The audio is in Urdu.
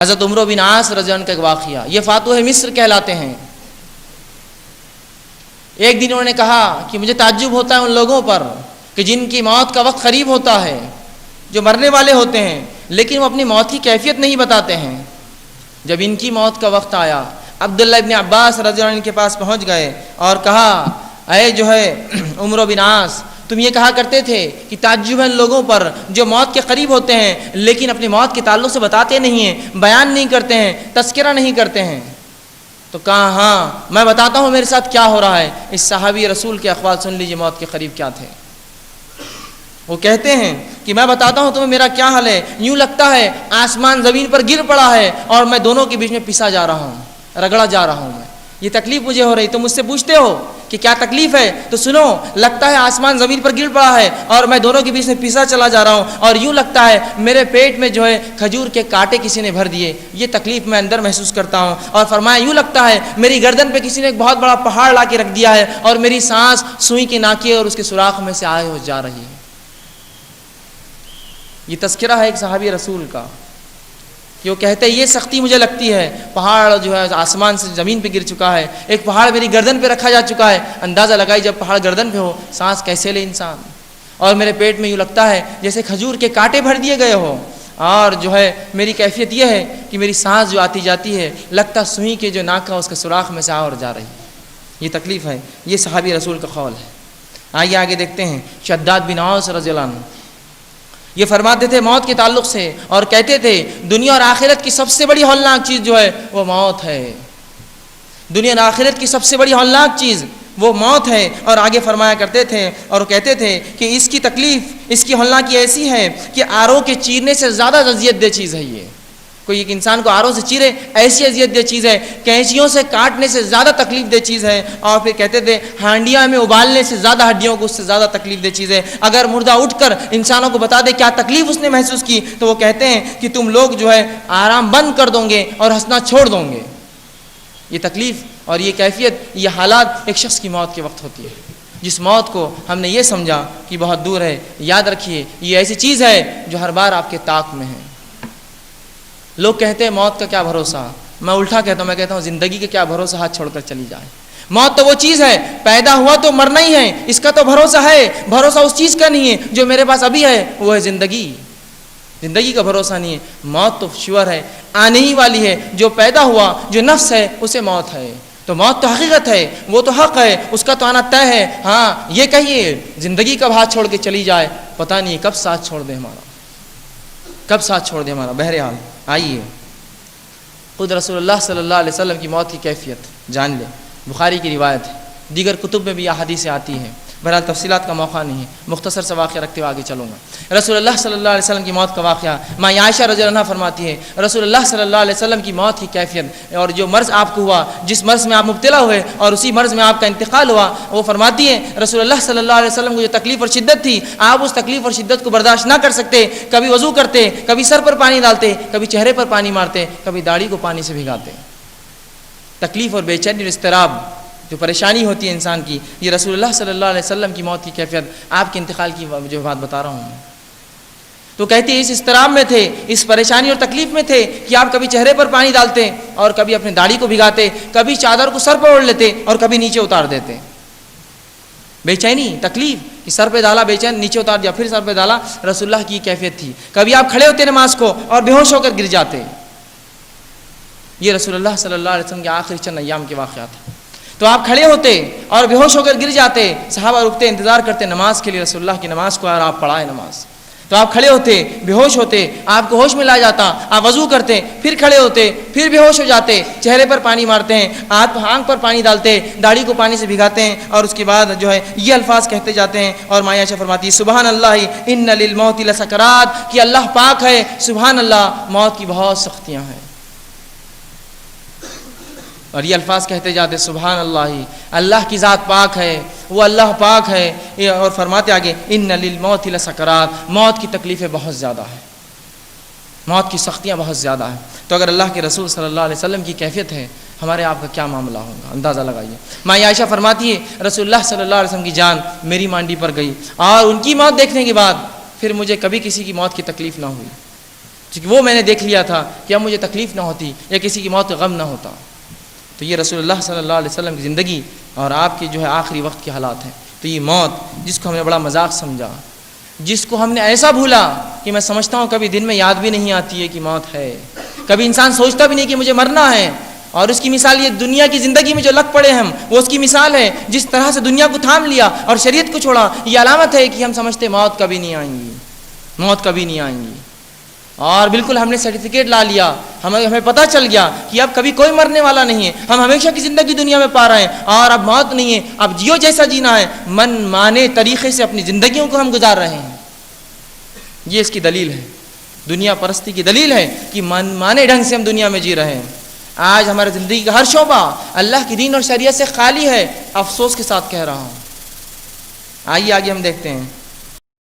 حضرت عمرو بن عاص رضی اللہ عنہ کا ایک واقعہ، یہ فاتح مصر کہلاتے ہیں۔ ایک دن انہوں نے کہا کہ مجھے تعجب ہوتا ہے ان لوگوں پر کہ جن کی موت کا وقت قریب ہوتا ہے، جو مرنے والے ہوتے ہیں لیکن وہ اپنی موت کی کیفیت نہیں بتاتے ہیں۔ جب ان کی موت کا وقت آیا، عبداللہ ابن عباس رضی اللہ عنہ کے پاس پہنچ گئے اور کہا، اے جو ہے عمرو بن عاص، تم یہ کہا کرتے تھے کہ تعجب ہے ان لوگوں پر جو موت کے قریب ہوتے ہیں لیکن اپنی موت کے تعلق سے بتاتے نہیں ہیں، بیان نہیں کرتے ہیں، تذکرہ نہیں کرتے ہیں۔ تو کہا ہاں میں بتاتا ہوں میرے ساتھ کیا ہو رہا ہے۔ اس صحابی رسول کے اقوال سن لیجیے موت کے قریب کیا تھے۔ وہ کہتے ہیں کہ میں بتاتا ہوں تمہیں میرا کیا حال ہے، یوں لگتا ہے آسمان زمین پر گر پڑا ہے اور میں دونوں کے بیچ میں پسا جا رہا ہوں، رگڑا جا رہا ہوں، میں یہ تکلیف مجھے ہو رہی۔ تم مجھ سے پوچھتے ہو کہ کیا تکلیف ہے، تو سنو، لگتا ہے آسمان زمین پر گر پڑا ہے اور میں دونوں کے بیچ میں پسا چلا جا رہا ہوں، اور یوں لگتا ہے میرے پیٹ میں جو ہے کھجور کے کانٹے کسی نے بھر دیے، یہ تکلیف میں اندر محسوس کرتا ہوں۔ اور فرمایا یوں لگتا ہے میری گردن پہ کسی نے ایک بہت بڑا پہاڑ لا کے رکھ دیا ہے اور میری سانس سوئی کے ناکے اور اس کے سوراخ میں سے آئے ہو جا رہی ہے۔ یہ تذکرہ ہے ایک صحابی رسول کا کہ وہ کہتے ہیں یہ سختی مجھے لگتی ہے، پہاڑ جو ہے آسمان سے زمین پہ گر چکا ہے، ایک پہاڑ میری گردن پہ رکھا جا چکا ہے۔ اندازہ لگائی جب پہاڑ گردن پہ ہو سانس کیسے لے انسان، اور میرے پیٹ میں یوں لگتا ہے جیسے کھجور کے کانٹے بھر دیے گئے ہو، اور جو ہے میری کیفیت یہ ہے کہ میری سانس جو آتی جاتی ہے لگتا سوئی کے جو ناک کا اس کے سوراخ میں سے آ اور جا رہی ہے۔ یہ تکلیف ہے، یہ صحابی رسول کا قول ہے۔ آئیے آگے دیکھتے ہیں، شداد بن اوس رضی اللہ عنہ یہ فرماتے تھے موت کے تعلق سے، اور کہتے تھے دنیا اور آخرت کی سب سے بڑی ہولناک چیز جو ہے وہ موت ہے، دنیا اور آخرت کی سب سے بڑی ہولناک چیز وہ موت ہے۔ اور آگے فرمایا کرتے تھے اور کہتے تھے کہ اس کی تکلیف، اس کی ہولناکی ایسی ہے کہ آروں کے چیرنے سے زیادہ اذیت دہ چیز ہے۔ یہ کوئی ایک انسان کو آروں سے چیرے ایسی اذیت دہ چیز ہے، کینچیوں سے کاٹنے سے زیادہ تکلیف دہ چیز ہے۔ اور پھر کہتے تھے ہانڈیاں میں ابالنے سے زیادہ ہڈیوں کو اس سے زیادہ تکلیف دہ چیز ہے۔ اگر مردہ اٹھ کر انسانوں کو بتا دے کیا تکلیف اس نے محسوس کی تو وہ کہتے ہیں کہ تم لوگ جو ہے آرام بند کر دو گے اور ہنسنا چھوڑ دو گے۔ یہ تکلیف اور یہ کیفیت، یہ حالات ایک شخص کی موت کے وقت ہوتی ہے، جس موت کو ہم نے یہ سمجھا کہ بہت دور ہے۔ یاد رکھیے یہ ایسی چیز ہے جو ہر بار آپ کے طاق میں ہے۔ لوگ کہتے ہیں موت کا کیا بھروسہ، میں الٹا کہتا ہوں، میں کہتا ہوں زندگی کا کیا بھروسہ، ہاتھ چھوڑ کر چلی جائے۔ موت تو وہ چیز ہے، پیدا ہوا تو مرنا ہی ہے، اس کا تو بھروسہ ہے۔ بھروسہ اس چیز کا نہیں ہے جو میرے پاس ابھی ہے، وہ ہے زندگی۔ زندگی کا بھروسہ نہیں ہے، موت تو شیور ہے، آنے ہی والی ہے۔ جو پیدا ہوا، جو نفس ہے، اسے موت ہے۔ تو موت تو حقیقت ہے، وہ تو حق ہے، اس کا تو آنا طے ہے۔ ہاں یہ کہیے زندگی کب ہاتھ چھوڑ کے چلی جائے پتہ نہیں، کب ساتھ چھوڑ دے ہمارا، کب ساتھ چھوڑ دے ہمارا۔ بہرحال آئیے خود رسول اللہ صلی اللہ علیہ وسلم کی موت کی کیفیت جان لیں۔ بخاری کی روایت ہے، دیگر کتب میں بھی یہ حدیثیں آتی ہیں، بہرحال تفصیلات کا موقع نہیں ہے، مختصر سا واقعہ رکھتے ہوئے آگے چلوں گا۔ رسول اللہ صلی اللہ علیہ وسلم کی موت کا واقعہ، ماں عائشہ رضی اللہ عنہا فرماتی ہے رسول اللہ صلی اللہ علیہ وسلم کی موت کی کیفیت اور جو مرض آپ کو ہوا، جس مرض میں آپ مبتلا ہوئے اور اسی مرض میں آپ کا انتقال ہوا، وہ فرماتی ہے رسول اللہ صلی اللہ علیہ وسلم کو جو تکلیف اور شدت تھی، آپ اس تکلیف اور شدت کو برداشت نہ کر سکتے، کبھی وضو کرتے، کبھی سر پر پانی ڈالتے، کبھی چہرے پر پانی مارتے، کبھی داڑھی کو پانی سے بھگاتے۔ تکلیف اور بے چینی اور اضطراب، جو پریشانی ہوتی ہے انسان کی، یہ رسول اللہ صلی اللہ علیہ وسلم کی موت کی کیفیت، آپ کے انتقال کی جو بات بتا رہا ہوں۔ تو کہتے ہیں اس اضطراب میں تھے، اس پریشانی اور تکلیف میں تھے کہ آپ کبھی چہرے پر پانی ڈالتے اور کبھی اپنے داڑھی کو بھگاتے، کبھی چادر کو سر پر اوڑھ لیتے اور کبھی نیچے اتار دیتے۔ بے چینی، تکلیف کہ سر پہ ڈالا بے چین، نیچے اتار دیا، پھر سر پہ ڈالا، رسول اللہ کی کیفیت تھی۔ کبھی آپ کھڑے ہوتے نماز کو اور بے ہوش ہو کر گر جاتے۔ یہ رسول اللہ صلی اللہ علیہ وسلم کے آخری چند ایام کے واقعات ہیں۔ تو آپ کھڑے ہوتے اور بے ہوش ہو کر گر جاتے، صحابہ رکتے انتظار کرتے نماز کے لیے، رسول اللہ کی نماز کو، اور آپ پڑھائے نماز۔ تو آپ کھڑے ہوتے، بے ہوش ہوتے، آپ کو ہوش میں لایا جاتا، آپ وضو کرتے، پھر کھڑے ہوتے، پھر بے ہوش ہو جاتے، چہرے پر پانی مارتے ہیں، آنکھ پر پانی ڈالتے، داڑھی کو پانی سے بھگاتے ہیں، اور اس کے بعد جو ہے یہ الفاظ کہتے جاتے ہیں۔ اور ماں عائشہ فرماتی ہے سبحان اللہ ان للموت لسکرات، کہ اللہ پاک ہے، سبحان اللہ، موت کی بہت سختیاں ہیں۔ اور یہ الفاظ کہتے جاتے سبحان اللہ، اللہ کی ذات پاک ہے، وہ اللہ پاک ہے۔ اور فرماتے آگے ان للموت لسکرات، موت کی تکلیفیں بہت زیادہ ہیں، موت کی سختیاں بہت زیادہ ہیں۔ تو اگر اللہ کے رسول صلی اللہ علیہ وسلم کی کیفیت ہے، ہمارے آپ کا کیا معاملہ ہوگا، اندازہ لگائیے۔ ماں عائشہ فرماتی ہے رسول اللہ صلی اللہ علیہ وسلم کی جان میری مانڈی پر گئی، اور ان کی موت دیکھنے کے بعد پھر مجھے کبھی کسی کی موت کی تکلیف نہ ہوئی۔ کیونکہ وہ میں نے دیکھ لیا تھا کہ اب مجھے تکلیف نہ ہوتی یا کسی کی موت کا غم نہ ہوتا۔ تو یہ رسول اللہ صلی اللہ علیہ وسلم کی زندگی اور آپ کے جو ہے آخری وقت کے حالات ہیں۔ تو یہ موت جس کو ہم نے بڑا مذاق سمجھا، جس کو ہم نے ایسا بھولا کہ میں سمجھتا ہوں کبھی دن میں یاد بھی نہیں آتی ہے کہ موت ہے، کبھی انسان سوچتا بھی نہیں کہ مجھے مرنا ہے۔ اور اس کی مثال یہ دنیا کی زندگی میں جو لگ پڑے ہم، وہ اس کی مثال ہے۔ جس طرح سے دنیا کو تھام لیا اور شریعت کو چھوڑا، یہ علامت ہے کہ ہم سمجھتے موت کبھی نہیں آئیں گی، موت کبھی نہیں آئیں گی۔ اور بالکل ہم نے سرٹیفکیٹ لا لیا، ہمیں پتہ چل گیا کہ اب کبھی کوئی مرنے والا نہیں ہے، ہم ہمیشہ کی زندگی دنیا میں پا رہے ہیں اور اب موت نہیں ہے، اب جیو جیسا جینا ہے، من مانے طریقے سے اپنی زندگیوں کو ہم گزار رہے ہیں۔ یہ اس کی دلیل ہے، دنیا پرستی کی دلیل ہے کہ من مانے ڈھنگ سے ہم دنیا میں جی رہے ہیں۔ آج ہماری زندگی کا ہر شعبہ اللہ کی دین اور شریعت سے خالی ہے، افسوس کے ساتھ کہہ رہا ہوں۔ آئیے آگے ہم دیکھتے ہیں۔